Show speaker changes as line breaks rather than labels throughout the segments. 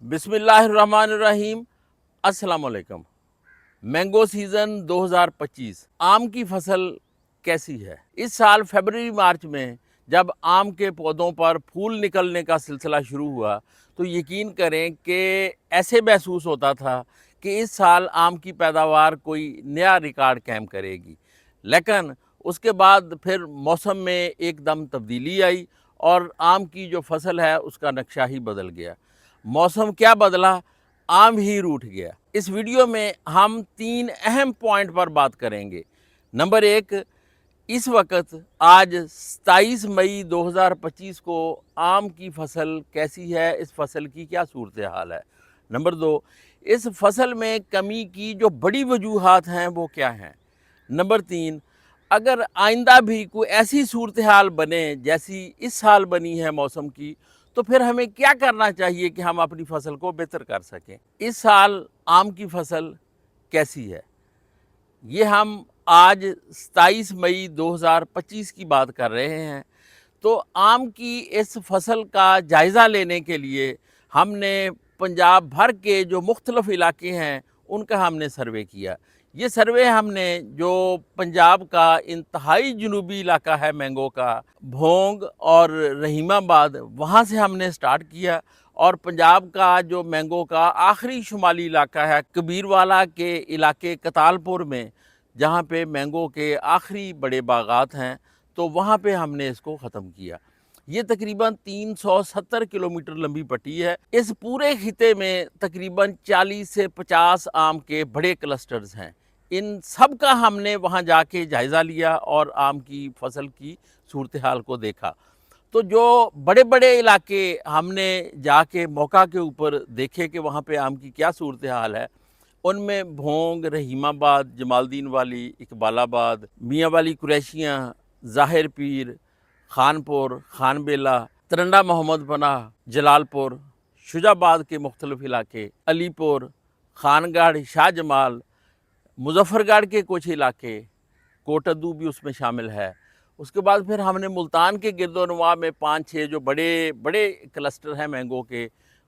बिस्मिल्लाहिर्रहमानिर्रहीम। अस्सलाम वालेकुम। मैंगो सीज़न 2025 आम की फसल कैसी है? इस साल फरवरी मार्च में जब आम के पौधों पर फूल निकलने का सिलसिला शुरू हुआ तो यकीन करें कि ऐसे महसूस होता था कि इस साल आम की पैदावार कोई नया रिकॉर्ड कायम करेगी। लेकिन उसके बाद फिर मौसम में एकदम तब्दीली आई और आम की जो फसल है उसका नक्शा ही बदल गया। मौसम क्या बदला, आम ही रूठ गया। इस वीडियो में हम 3 अहम पॉइंट पर बात करेंगे। नंबर 1, इस वक्त आज 27 मई 2025 को आम की फसल कैसी है, इस फसल की क्या सूरत हाल है। नंबर 2, इस फसल में कमी की जो बड़ी वजूहात हैं वो क्या हैं। नंबर 3, अगर आइंदा भी कोई ऐसी सूरत हाल बने जैसी इस साल बनी है मौसम की, तो फिर हमें क्या करना चाहिए कि हम अपनी फसल को बेहतर कर सकें। इस साल आम की फसल कैसी है, ये हम आज 27 मई 2025 की बात कर रहे हैं। तो आम की इस फसल का जायज़ा लेने के लिए हमने पंजाब भर के जो मुख्तलिफ इलाके हैं उनका हमने सर्वे किया। ये सर्वे हमने जो पंजाब का इंतहाई जनूबी इलाका है मैंगो का, भोंग और रहीमाबाद, वहाँ से हमने स्टार्ट किया। और पंजाब का जो मैंगो का आखिरी शुमाली इलाका है कबीरवाला के इलाके कतालपुर में, जहाँ पे मैंगो के आखिरी बड़े बागात हैं, तो वहाँ पे हमने इसको ख़त्म किया। ये तकरीबन 370 किलोमीटर लंबी पट्टी है। इस पूरे खिते में तकरीबन 40 से 50 आम के बड़े क्लस्टर्स हैं। इन सब का हमने वहाँ जाके जायज़ा लिया और आम की फसल की सूरत हाल को देखा। तो जो बड़े बड़े इलाके हमने जाके मौका के ऊपर देखे कि वहाँ पे आम की क्या सूरत हाल है, उनमें भोंग, रहीमाबाद, जमालदीन वाली, इकबालाबाद, मियाँ वाली कुरैशियाँ, ज़ाहिर पीर, खानपुर, खानबेला, तरंडा मोहम्मद पनाह, जलालपुर, शुजाबाद के मुख्तलिफ इलाके, अलीपुर, खानगढ़, शाह जमाल, मुजफ्फरगढ़ के कुछ इलाके, कोटद्दू भी उसमें शामिल है। उसके बाद फिर हमने मुल्तान के गिरदोनवा में 5-6 जो बड़े बड़े क्लस्टर हैं मैंगो के,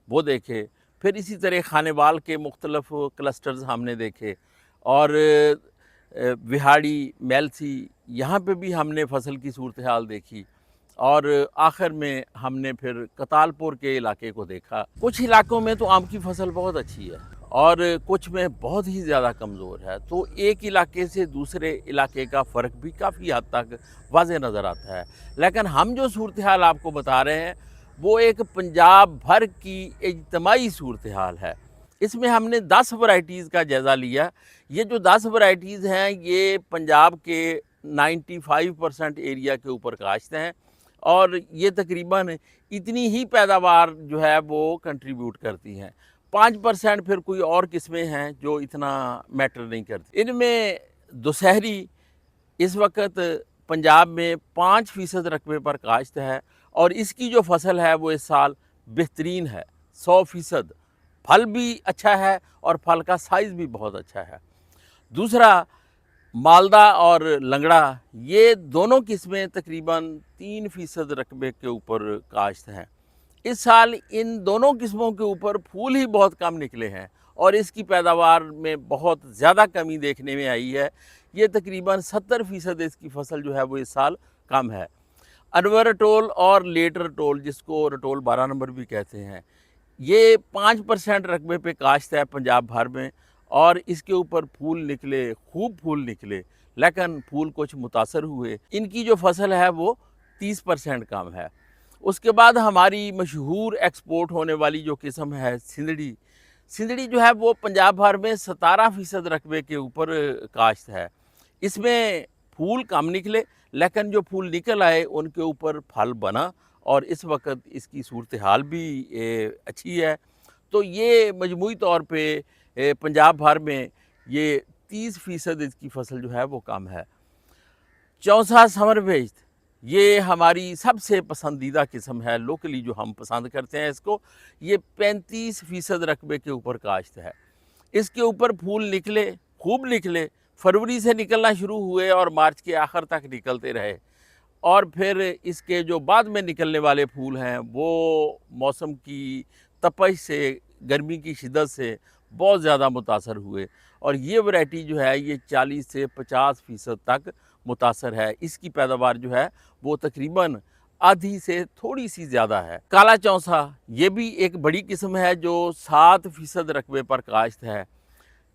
वो देखे। फिर इसी तरह खानेवाल के मुख्तलिफ क्लस्टर्स हमने देखे और विहाड़ी, मेलसी, यहाँ पे भी हमने फसल की सूरत हाल देखी। और आखिर में हमने फिर कतालपुर के इलाके को देखा। कुछ इलाकों में तो आम की फसल बहुत अच्छी है और कुछ में बहुत ही ज़्यादा कमज़ोर है। तो एक इलाके से दूसरे इलाके का फ़र्क भी काफ़ी हद तक वाज़ेह नज़र आता है। लेकिन हम जो सूरत हाल आपको बता रहे हैं वो एक पंजाब भर की इज्तिमाई सूरत हाल है। इसमें हमने 10 वैरायटीज़ का जायज़ा लिया। ये जो 10 वैरायटीज़ हैं ये पंजाब के 95% एरिया के ऊपर काश्त हैं और ये तकरीबन इतनी ही पैदावार जो है वो कंट्रीब्यूट करती हैं। 5% फिर कोई और किस्में हैं जो इतना मैटर नहीं करती। इनमें दुशहरी इस वक्त पंजाब में 5% रकबे पर काश्त है और इसकी जो फसल है वो इस साल बेहतरीन है, 100%। फल भी अच्छा है और फल का साइज़ भी बहुत अच्छा है। दूसरा, मालदा और लंगड़ा, ये दोनों किस्में तकरीबन 3% रकबे के ऊपर काश्त हैं। इस साल इन दोनों किस्मों के ऊपर फूल ही बहुत कम निकले हैं और इसकी पैदावार में बहुत ज़्यादा कमी देखने में आई है। ये तकरीबन 70% इसकी फसल जो है वो इस साल कम है। अनवर रटोल और लेट रटोल, जिसको रटोल 12 नंबर भी कहते हैं, ये 5% रकबे पे काश्त है पंजाब भर में और इसके ऊपर फूल निकले, खूब फूल निकले, लेकिन फूल कुछ मुतासर हुए। इनकी जो फसल है वो 30% कम है। उसके बाद हमारी मशहूर एक्सपोर्ट होने वाली जो किस्म है सिंधड़ी, सिंधड़ी जो है वो पंजाब भर में 17% रकबे के ऊपर काश्त है। इसमें फूल कम निकले लेकिन जो फूल निकल आए उनके ऊपर फल बना और इस वक्त इसकी सूरत हाल भी अच्छी है। तो ये मजमूई तौर पे पंजाब भर में ये 30% इसकी फसल जो है वो कम है। चौसा समर बेश्त, ये हमारी सबसे पसंदीदा किस्म है, लोकली जो हम पसंद करते हैं इसको। ये 35% रकबे के ऊपर काश्त है। इसके ऊपर फूल निकले, खूब निकले, फरवरी से निकलना शुरू हुए और मार्च के आखिर तक निकलते रहे। और फिर इसके जो बाद में निकलने वाले फूल हैं वो मौसम की तपश से गर्मी की शिद्दत से बहुत ज़्यादा मुतासर हुए और ये वैरायटी जो है ये 40 से 50% तक मुतासर है। इसकी पैदावार जो है वो तकरीबन आधी से थोड़ी सी ज़्यादा है। काला चौंसा ये भी एक बड़ी किस्म है जो 7% रकबे पर काश्त है।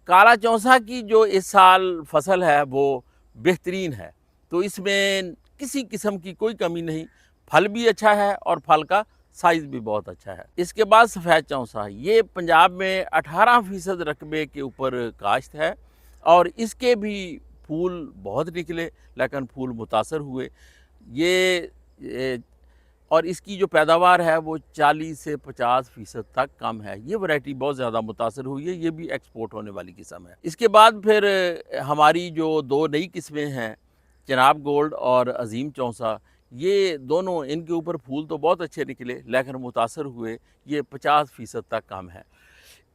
काला चौंसा की जो इस साल फसल है वो बेहतरीन है, तो इसमें किसी किस्म की कोई कमी नहीं, फल भी अच्छा है और फल का साइज़ भी बहुत अच्छा है। इसके बाद सफ़ेद चौंसा, ये पंजाब में 18% रकबे के ऊपर काश्त है और इसके भी फूल बहुत निकले लेकिन फूल मुतासर हुए। ये और इसकी जो पैदावार है वो 40 से 50% तक कम है। ये वैरायटी बहुत ज़्यादा मुतासर हुई है, ये भी एक्सपोर्ट होने वाली किस्म है। इसके बाद फिर हमारी जो 2 नई किस्में हैं, चनाब गोल्ड और अजीम चौंसा, ये दोनों इनके ऊपर फूल तो बहुत अच्छे निकले लेकिन मुतासर हुए, ये 50% तक कम है।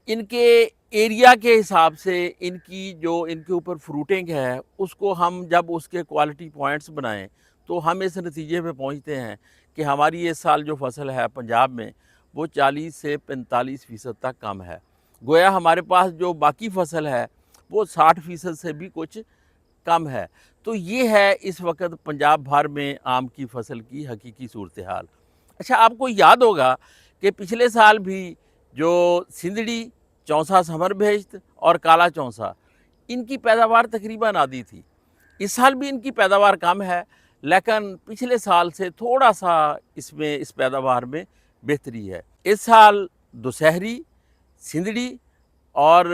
इनके एरिया के हिसाब से इनकी जो इनके ऊपर फ्रूटिंग है उसको हम जब उसके क्वालिटी पॉइंट्स बनाएं तो हम इस नतीजे पे पहुंचते हैं कि हमारी इस साल जो फसल है पंजाब में वो 40 से 45% तक कम है। गोया हमारे पास जो बाकी फसल है वो 60% से भी कुछ कम है। तो ये है इस वक्त पंजाब भर में आम की फसल की हकीकी सूरत हाल। अच्छा, आपको याद होगा कि पिछले साल भी जो सिंदड़ी, चौंसा समर भेजत और काला चौंसा, इनकी पैदावार तकरीबन आधी थी। इस साल भी इनकी पैदावार कम है लेकिन पिछले साल से थोड़ा सा इसमें इस पैदावार में बेहतरी है। इस साल दुशहरी, सिंदड़ी और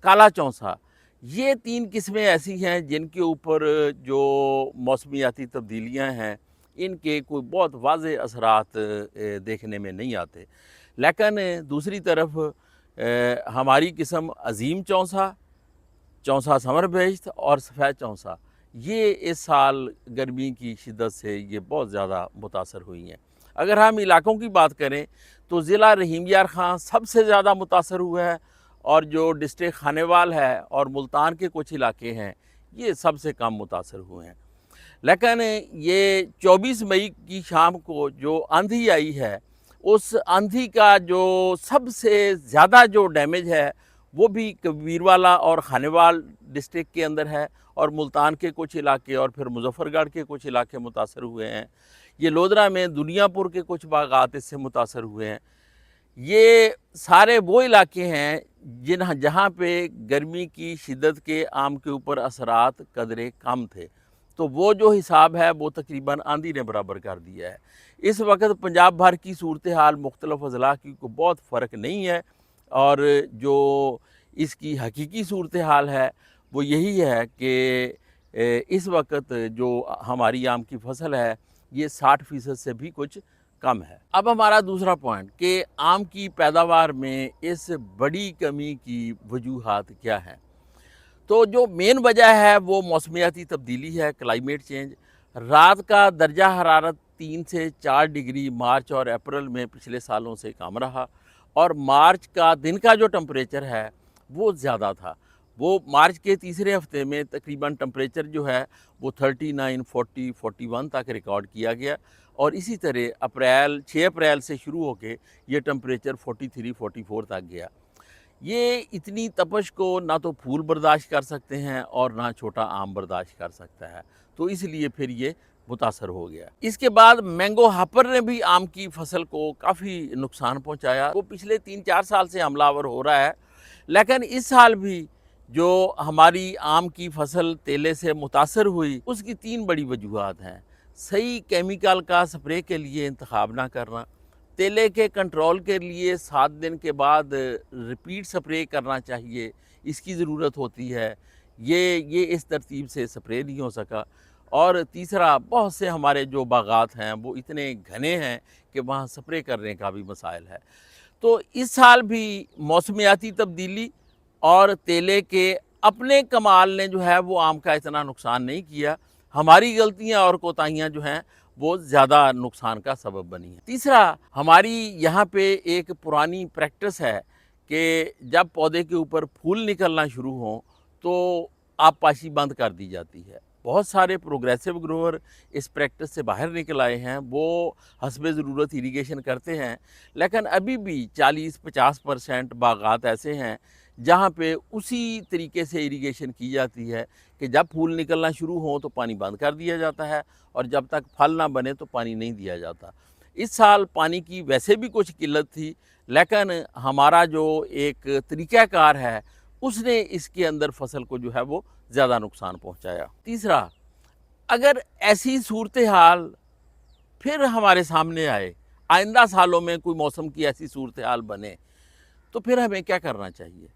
काला चौंसा, ये 3 किस्में ऐसी हैं जिनके ऊपर जो मौसमियाती तब्दीलियां हैं इनके कोई बहुत वाज़े असरात देखने में नहीं आते। लेकिन दूसरी तरफ हमारी किस्म अजीम चौंसा, चौंसा समर बेश्त और सफ़ेद चौंसा, ये इस साल गर्मी की शिद्दत से ये बहुत ज़्यादा मुतासर हुई हैं। अगर हम इलाकों की बात करें तो ज़िला रहीम यार ख़ान सबसे ज़्यादा मुतासर हुआ है और जो डिस्ट्रिक्ट खानेवाल है और मुल्तान के कुछ इलाके हैं ये सबसे कम मुतासर हुए हैं। लेकिन ये 24 मई की शाम को जो आंधी आई है, उस आंधी का जो सबसे ज़्यादा जो डैमेज है वो भी कबीरवाला और खानेवाल डिस्ट्रिक्ट के अंदर है और मुल्तान के कुछ इलाके और फिर मुजफ्फरगढ़ के कुछ इलाके मुतासर हुए हैं। ये लोधरा में दुनियापुर के कुछ बागात इससे मुतासर हुए हैं। ये सारे वो इलाके हैं जहाँ पे गर्मी की शिद्दत के आम के ऊपर असरात कदरे कम थे, तो वो जो हिसाब है वो तकरीबन आंधी ने बराबर कर दिया है। इस वक्त पंजाब भर की सूरत हाल मुख्तलिफ अज़ला की को बहुत फ़र्क नहीं है और जो इसकी हकीकी सूरत हाल है वो यही है कि इस वक्त जो हमारी आम की फसल है ये 60% से भी कुछ कम है। अब हमारा दूसरा पॉइंट कि आम की पैदावार में इस बड़ी कमी की वजूहात क्या हैं। तो जो मेन वजह है वो मौसमियाती तब्दीली है, क्लाइमेट चेंज। रात का दर्जा हरारत 3 से 4 डिग्री मार्च और अप्रैल में पिछले सालों से कम रहा और मार्च का दिन का जो टेम्परेचर है वो ज़्यादा था। वो मार्च के तीसरे हफ्ते में तकरीबन टेम्परेचर जो है वो 39, 40, 41 तक रिकॉर्ड किया गया और इसी तरह 6 अप्रैल से शुरू होके ये टेम्परेचर 43, 44 तक गया। ये इतनी तपश को ना तो फूल बर्दाश्त कर सकते हैं और ना छोटा आम बर्दाश्त कर सकता है, तो इसलिए फिर ये मुतासर हो गया। इसके बाद मैंगो हापर ने भी आम की फसल को काफ़ी नुकसान पहुंचाया। वो पिछले 3-4 साल से हमलावर हो रहा है, लेकिन इस साल भी जो हमारी आम की फसल तेले से मुतासर हुई उसकी 3 बड़ी वजूहात हैं। सही केमिकल का स्प्रे के लिए इंतखाब ना करना, तेले के कंट्रोल के लिए 7 दिन के बाद रिपीट स्प्रे करना चाहिए, इसकी ज़रूरत होती है। ये इस तरतीब से स्प्रे नहीं हो सका। और तीसरा, बहुत से हमारे जो बागात हैं वो इतने घने हैं कि वहाँ स्प्रे करने का भी मसाइल है। तो इस साल भी मौसमियाती तब्दीली और तेले के अपने कमाल ने जो है वो आम का इतना नुकसान नहीं किया। हमारी गलतियाँ और कोताहियाँ जो हैं वो ज़्यादा नुकसान का सबब बनी है। तीसरा, हमारी यहाँ पे एक पुरानी प्रैक्टिस है कि जब पौधे के ऊपर फूल निकलना शुरू हों तो आबपाशी बंद कर दी जाती है। बहुत सारे प्रोग्रेसिव ग्रोवर इस प्रैक्टिस से बाहर निकल आए हैं, वो हस्बे ज़रूरत इरिगेशन करते हैं, लेकिन अभी भी 40-50% बागात ऐसे हैं जहाँ पे उसी तरीके से इरिगेशन की जाती है कि जब फूल निकलना शुरू हो तो पानी बंद कर दिया जाता है और जब तक फल ना बने तो पानी नहीं दिया जाता। इस साल पानी की वैसे भी कुछ किल्लत थी, लेकिन हमारा जो एक तरीक़ाकार है उसने इसके अंदर फसल को जो है वो ज़्यादा नुकसान पहुंचाया। तीसरा, अगर ऐसी सूरत हाल फिर हमारे सामने आए, आइंदा सालों में कोई मौसम की ऐसी सूरत हाल बने, तो फिर हमें क्या करना चाहिए?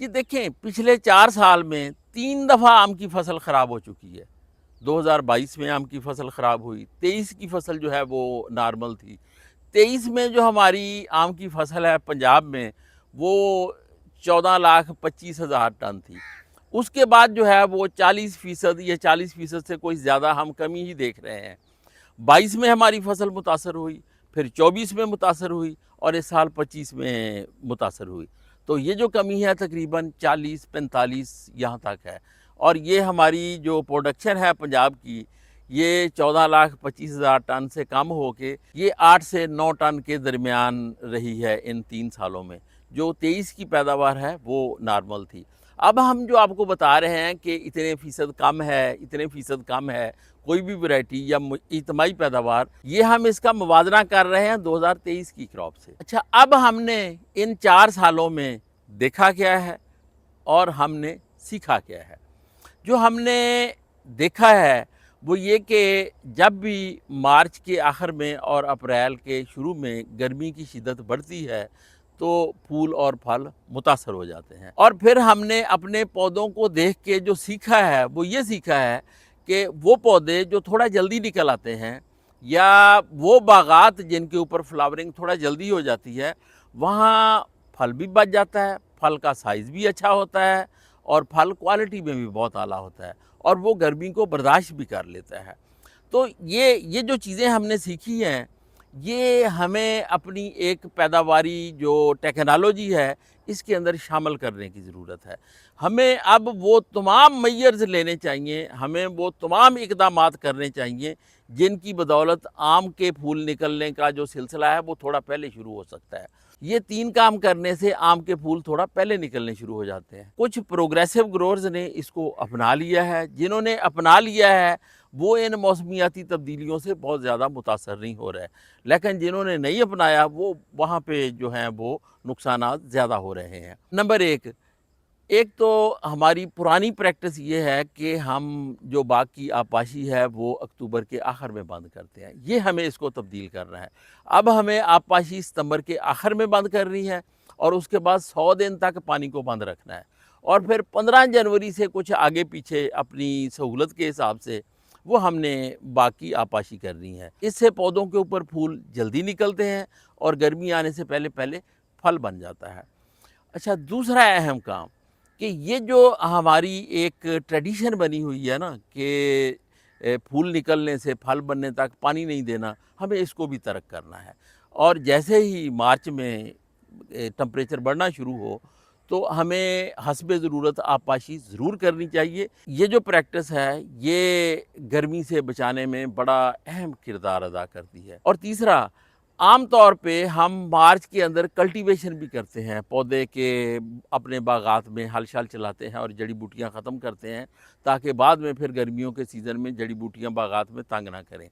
ये देखें, पिछले 4 साल में 3 दफ़ा आम की फसल ख़राब हो चुकी है। 2022 में आम की फसल ख़राब हुई, 23 की फसल जो है वो नॉर्मल थी। 23 में जो हमारी आम की फसल है पंजाब में, वो 14,25,000 टन थी। उसके बाद जो है वो 40% या 40% से कोई ज़्यादा हम कमी ही देख रहे हैं। 22 में हमारी फसल मुतासर हुई, फिर 24 में मुतासर हुई और इस साल 25 में मुतासर हुई। तो ये जो कमी है तकरीबन 40-45 यहाँ तक है और ये हमारी जो प्रोडक्शन है पंजाब की, ये 14,25,000 टन से कम हो के ये 8 से 9 टन के दरमियान रही है इन 3 सालों में। जो 23 की पैदावार है वो नॉर्मल थी। अब हम जो आपको बता रहे हैं कि इतने फ़ीसद कम है, इतने फ़ीसद कम है, कोई भी वैरायटी या इज्तिमाई पैदावार, ये हम इसका मुवाज़ना कर रहे हैं 2023 की क्रॉप से। अच्छा, अब हमने इन 4 सालों में देखा क्या है और हमने सीखा क्या है? जो हमने देखा है वो ये कि जब भी मार्च के आखिर में और अप्रैल के शुरू में गर्मी की शिद्दत बढ़ती है तो फूल और फल मुतासर हो जाते हैं। और फिर हमने अपने पौधों को देख के जो सीखा है वो ये सीखा है कि वो पौधे जो थोड़ा जल्दी निकल आते हैं या वो बागात जिनके ऊपर फ्लावरिंग थोड़ा जल्दी हो जाती है, वहाँ फल भी बच जाता है, फल का साइज़ भी अच्छा होता है और फल क्वालिटी में भी बहुत आला होता है और वो गर्मी को बर्दाश्त भी कर लेता है। तो ये जो चीज़ें हमने सीखी हैं, ये हमें अपनी एक पैदावारी जो टेक्नोलॉजी है इसके अंदर शामिल करने की ज़रूरत है। हमें अब वो तमाम मेजर्स लेने चाहिए, हमें वो तमाम इक़दामात करने चाहिए जिनकी बदौलत आम के फूल निकलने का जो सिलसिला है वो थोड़ा पहले शुरू हो सकता है। ये 3 काम करने से आम के फूल थोड़ा पहले निकलने शुरू हो जाते हैं। कुछ प्रोग्रेसिव ग्रोअर्स ने इसको अपना लिया है, जिन्होंने अपना लिया है वो इन मौसमियाती तब्दीलियों से बहुत ज़्यादा मुतासर नहीं हो रहा है, लेकिन जिन्होंने नहीं अपनाया वो वहाँ पे जो हैं वो नुकसानात ज़्यादा हो रहे हैं। नंबर एक तो हमारी पुरानी प्रैक्टिस ये है कि हम जो बाग की आबपाशी है वो अक्टूबर के आखिर में बंद करते हैं, ये हमें इसको तब्दील करना है। अब हमें आबपाशी सितंबर के आखिर में बंद करनी है और उसके बाद 100 दिन तक पानी को बंद रखना है और फिर 15 जनवरी से कुछ आगे पीछे अपनी सहूलत के हिसाब से वो हमने बाग की आबपाशी करनी है। इससे पौधों के ऊपर फूल जल्दी निकलते हैं और गर्मी आने से पहले पहले फल बन जाता है। अच्छा, दूसरा अहम काम कि ये जो हमारी एक ट्रेडिशन बनी हुई है ना कि फूल निकलने से फल बनने तक पानी नहीं देना, हमें इसको भी तर्क करना है। और जैसे ही मार्च में टेम्परेचर बढ़ना शुरू हो तो हमें हस्बे ज़रूरत आबपाशी ज़रूर करनी चाहिए। ये जो प्रैक्टिस है ये गर्मी से बचाने में बड़ा अहम किरदार अदा करती है। और तीसरा, आम तौर पे हम मार्च के अंदर कल्टीवेशन भी करते हैं, पौधे के अपने बागात में हल शल चलाते हैं और जड़ी बूटियाँ ख़त्म करते हैं ताकि बाद में फिर गर्मियों के सीज़न में जड़ी बूटियाँ बागात में तंग ना करें।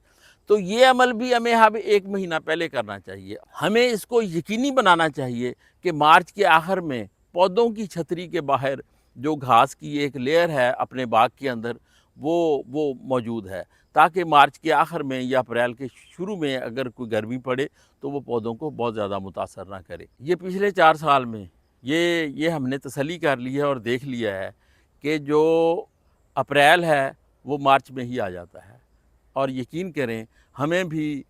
तो ये अमल भी हमें अब 1 महीना पहले करना चाहिए। हमें इसको यकीनी बनाना चाहिए कि मार्च के आखिर में पौधों की छतरी के बाहर जो घास की एक लेयर है अपने बाग के अंदर वो मौजूद है, ताकि मार्च के आखिर में या अप्रैल के शुरू में अगर कोई गर्मी पड़े तो वो पौधों को बहुत ज़्यादा मुतासर ना करे। ये पिछले 4 साल में ये हमने तसल्ली कर ली है और देख लिया है कि जो अप्रैल है वो मार्च में ही आ जाता है और यकीन करें हमें भी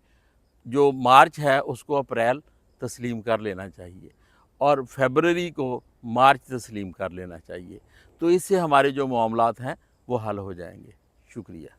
जो मार्च है उसको अप्रैल तस्लीम कर लेना चाहिए और फरवरी को मार्च तस्लीम कर लेना चाहिए। तो इससे हमारे जो मामलात हैं वो हल हो जाएंगे। शुक्रिया।